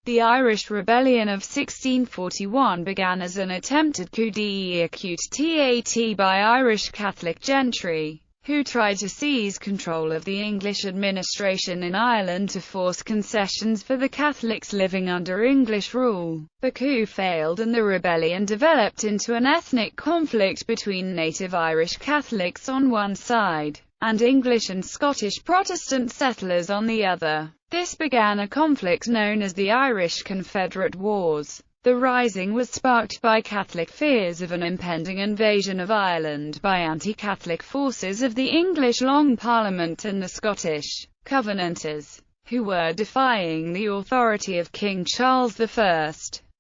The Irish Rebellion of 1641 began as an attempted coup d'état by Irish Catholic gentry, who tried to seize control of the English administration in Ireland to force concessions for the Catholics living under English rule. The coup failed and the rebellion developed into an ethnic conflict between native Irish Catholics on one side, and English and Scottish Protestant settlers on the other. This began a conflict known as the Irish Confederate Wars. The rising was sparked by Catholic fears of an impending invasion of Ireland by anti-Catholic forces of the English Long Parliament and the Scottish Covenanters, who were defying the authority of King Charles I.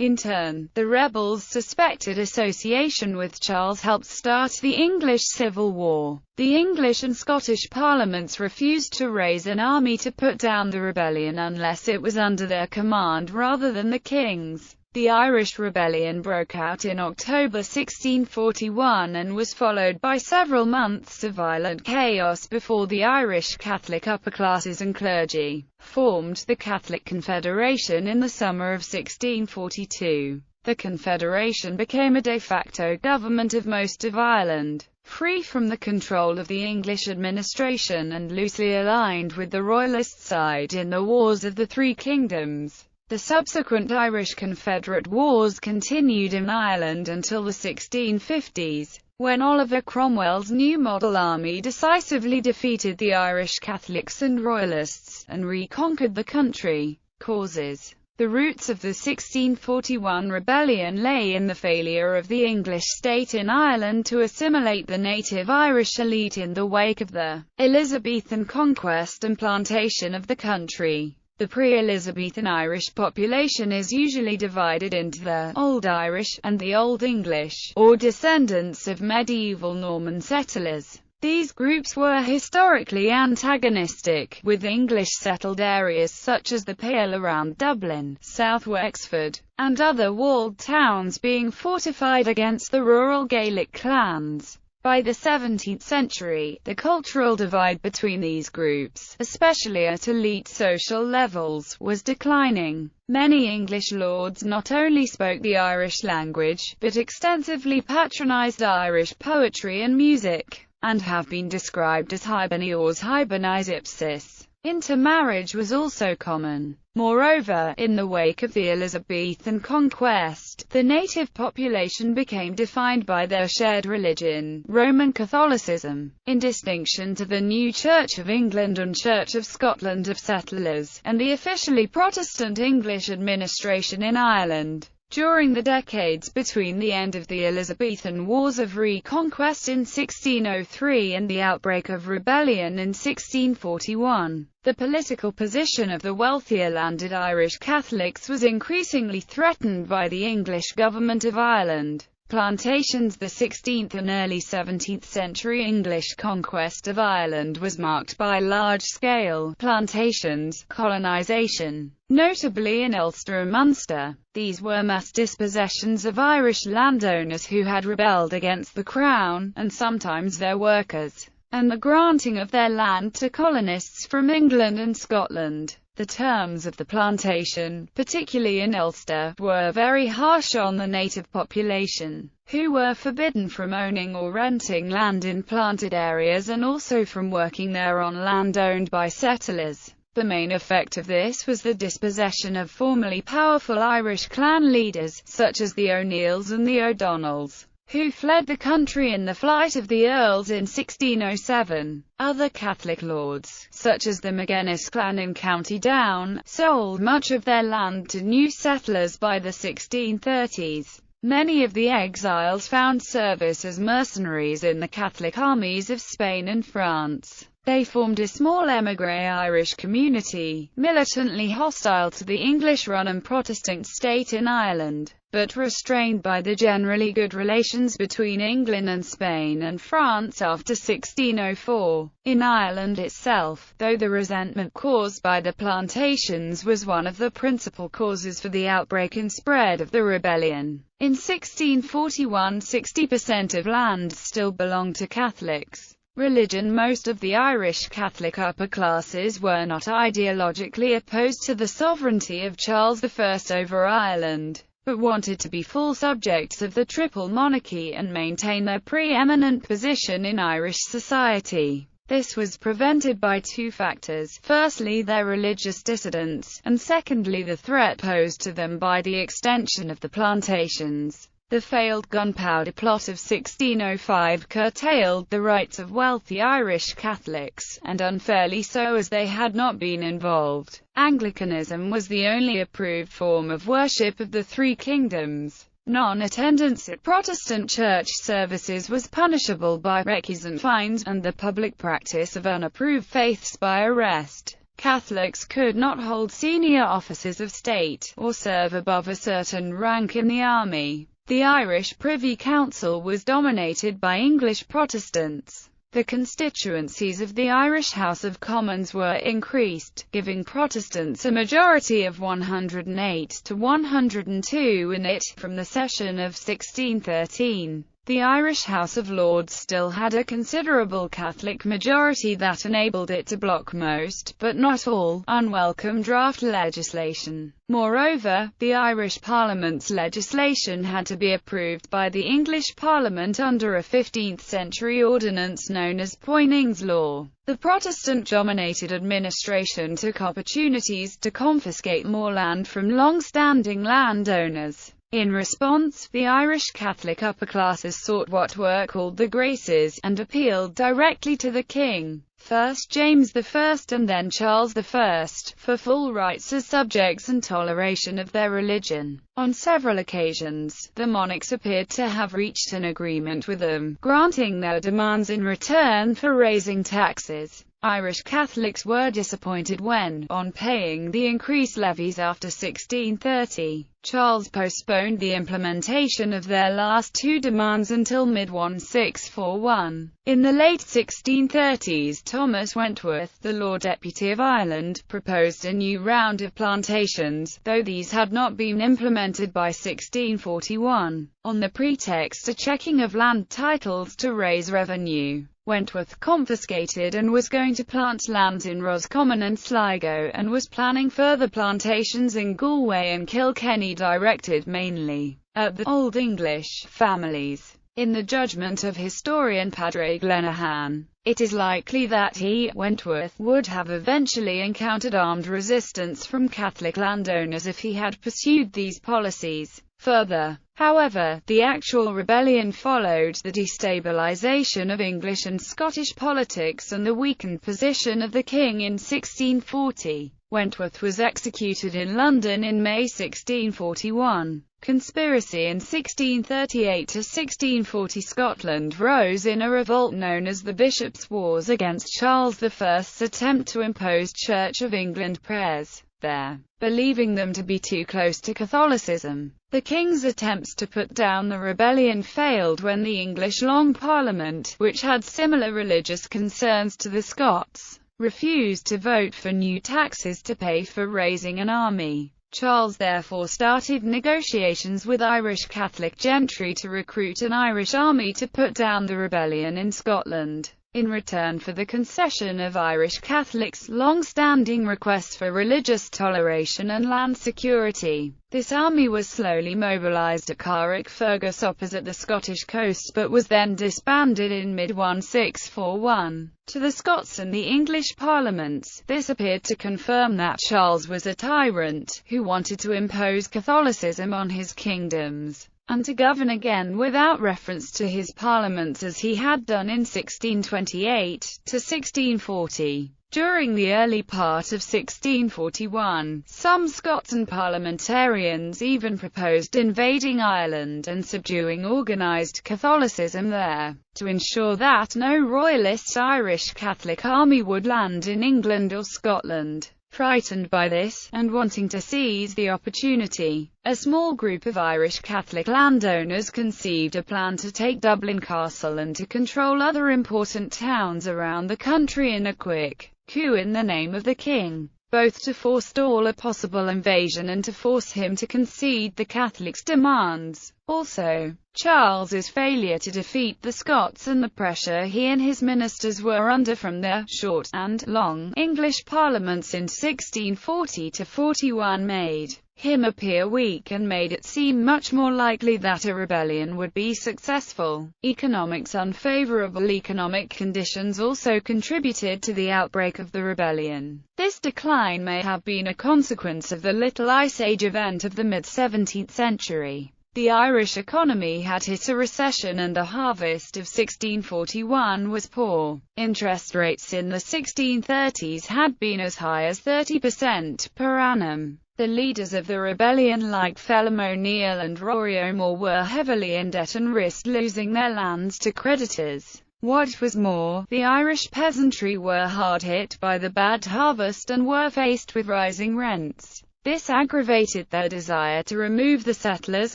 In turn, the rebels' suspected association with Charles helped start the English Civil War. The English and Scottish parliaments refused to raise an army to put down the rebellion unless it was under their command rather than the king's. The Irish Rebellion broke out in October 1641 and was followed by several months of violent chaos before the Irish Catholic upper classes and clergy formed the Catholic Confederation in the summer of 1642. The Confederation became a de facto government of most of Ireland, free from the control of the English administration and loosely aligned with the Royalist side in the Wars of the Three Kingdoms. The subsequent Irish Confederate Wars continued in Ireland until the 1650s, when Oliver Cromwell's New Model Army decisively defeated the Irish Catholics and Royalists, and reconquered the country. Causes. The roots of the 1641 rebellion lay in the failure of the English state in Ireland to assimilate the native Irish elite in the wake of the Elizabethan conquest and plantation of the country. The pre-Elizabethan Irish population is usually divided into the Old Irish and the Old English, or descendants of medieval Norman settlers. These groups were historically antagonistic, with English-settled areas such as the Pale around Dublin, South Wexford, and other walled towns being fortified against the rural Gaelic clans. By the 17th century, the cultural divide between these groups, especially at elite social levels, was declining. Many English lords not only spoke the Irish language, but extensively patronized Irish poetry and music, and have been described as Hiberniors Hiberniz ipsis. Intermarriage was also common. Moreover, in the wake of the Elizabethan conquest, the native population became defined by their shared religion, Roman Catholicism, in distinction to the new Church of England and Church of Scotland of settlers, and the officially Protestant English administration in Ireland. During the decades between the end of the Elizabethan Wars of Reconquest in 1603 and the outbreak of rebellion in 1641, the political position of the wealthier landed Irish Catholics was increasingly threatened by the English government of Ireland. Plantations. The 16th and early 17th century English conquest of Ireland was marked by large-scale plantations, colonisation, notably in Ulster and Munster. These were mass dispossessions of Irish landowners who had rebelled against the Crown, and sometimes their workers, and the granting of their land to colonists from England and Scotland. The terms of the plantation, particularly in Ulster, were very harsh on the native population, who were forbidden from owning or renting land in planted areas and also from working there on land owned by settlers. The main effect of this was the dispossession of formerly powerful Irish clan leaders, such as the O'Neills and the O'Donnells, who fled the country in the flight of the Earls in 1607. Other Catholic lords, such as the McGuinness clan in County Down, sold much of their land to new settlers by the 1630s. Many of the exiles found service as mercenaries in the Catholic armies of Spain and France. They formed a small émigré Irish community, militantly hostile to the English-run and Protestant state in Ireland, but restrained by the generally good relations between England and Spain and France after 1604. In Ireland itself, though the resentment caused by the plantations was one of the principal causes for the outbreak and spread of the rebellion, in 1641 60% of land still belonged to Catholics. Religion. Most of the Irish Catholic upper classes were not ideologically opposed to the sovereignty of Charles I over Ireland, but wanted to be full subjects of the triple monarchy and maintain their preeminent position in Irish society. This was prevented by two factors: firstly, their religious dissidence, and secondly, the threat posed to them by the extension of the plantations. The failed gunpowder plot of 1605 curtailed the rights of wealthy Irish Catholics, and unfairly so, as they had not been involved. Anglicanism was the only approved form of worship of the three kingdoms. Non-attendance at Protestant church services was punishable by recusant fines, and the public practice of unapproved faiths by arrest. Catholics could not hold senior offices of state, or serve above a certain rank in the army. The Irish Privy Council was dominated by English Protestants. The constituencies of the Irish House of Commons were increased, giving Protestants a majority of 108 to 102 in it, from the session of 1613. The Irish House of Lords still had a considerable Catholic majority that enabled it to block most, but not all, unwelcome draft legislation. Moreover, the Irish Parliament's legislation had to be approved by the English Parliament under a 15th-century ordinance known as Poyning's Law. The Protestant-dominated administration took opportunities to confiscate more land from long-standing landowners. In response, the Irish Catholic upper classes sought what were called the Graces, and appealed directly to the king, first James I and then Charles I, for full rights as subjects and toleration of their religion. On several occasions, the monarchs appeared to have reached an agreement with them, granting their demands in return for raising taxes. Irish Catholics were disappointed when, on paying the increased levies after 1630, Charles postponed the implementation of their last two demands until mid-1641. In the late 1630s, Thomas Wentworth, the Lord Deputy of Ireland, proposed a new round of plantations, though these had not been implemented by 1641, on the pretext of checking of land titles to raise revenue. Wentworth confiscated and was going to plant lands in Roscommon and Sligo, and was planning further plantations in Galway and Kilkenny directed mainly at the Old English families. In the judgment of historian Padre Glenahan, it is likely that he, Wentworth, would have eventually encountered armed resistance from Catholic landowners if he had pursued these policies further. However, the actual rebellion followed the destabilization of English and Scottish politics and the weakened position of the king in 1640. Wentworth was executed in London in May 1641. Conspiracy. In 1638 to 1640, Scotland rose in a revolt known as the Bishops' Wars against Charles I's attempt to impose Church of England prayers there, believing them to be too close to Catholicism. The king's attempts to put down the rebellion failed when the English Long Parliament, which had similar religious concerns to the Scots, refused to vote for new taxes to pay for raising an army. Charles therefore started negotiations with Irish Catholic gentry to recruit an Irish army to put down the rebellion in Scotland. In return for the concession of Irish Catholics' long-standing requests for religious toleration and land security, this army was slowly mobilised at Carrickfergus opposite the Scottish coast, but was then disbanded in mid-1641. To the Scots and the English parliaments, this appeared to confirm that Charles was a tyrant, who wanted to impose Catholicism on his kingdoms, and to govern again without reference to his parliaments as he had done in 1628 to 1640. During the early part of 1641, some Scots and parliamentarians even proposed invading Ireland and subduing organised Catholicism there, to ensure that no royalist Irish Catholic army would land in England or Scotland. Frightened by this, and wanting to seize the opportunity, a small group of Irish Catholic landowners conceived a plan to take Dublin Castle and to control other important towns around the country in a quick coup in the name of the king, both to forestall a possible invasion and to force him to concede the Catholics' demands. Also, Charles's failure to defeat the Scots and the pressure he and his ministers were under from the short and long English parliaments in 1640–41 made him appear weak and made it seem much more likely that a rebellion would be successful. Unfavorable economic conditions also contributed to the outbreak of the rebellion. This decline may have been a consequence of the Little Ice Age event of the mid-17th century. The Irish economy had hit a recession and the harvest of 1641 was poor. Interest rates in the 1630s had been as high as 30% per annum. The leaders of the rebellion like Phelim O'Neill and Rory O'More were heavily in debt and risked losing their lands to creditors. What was more, the Irish peasantry were hard hit by the bad harvest and were faced with rising rents. This aggravated their desire to remove the settlers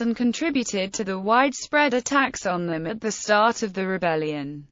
and contributed to the widespread attacks on them at the start of the rebellion.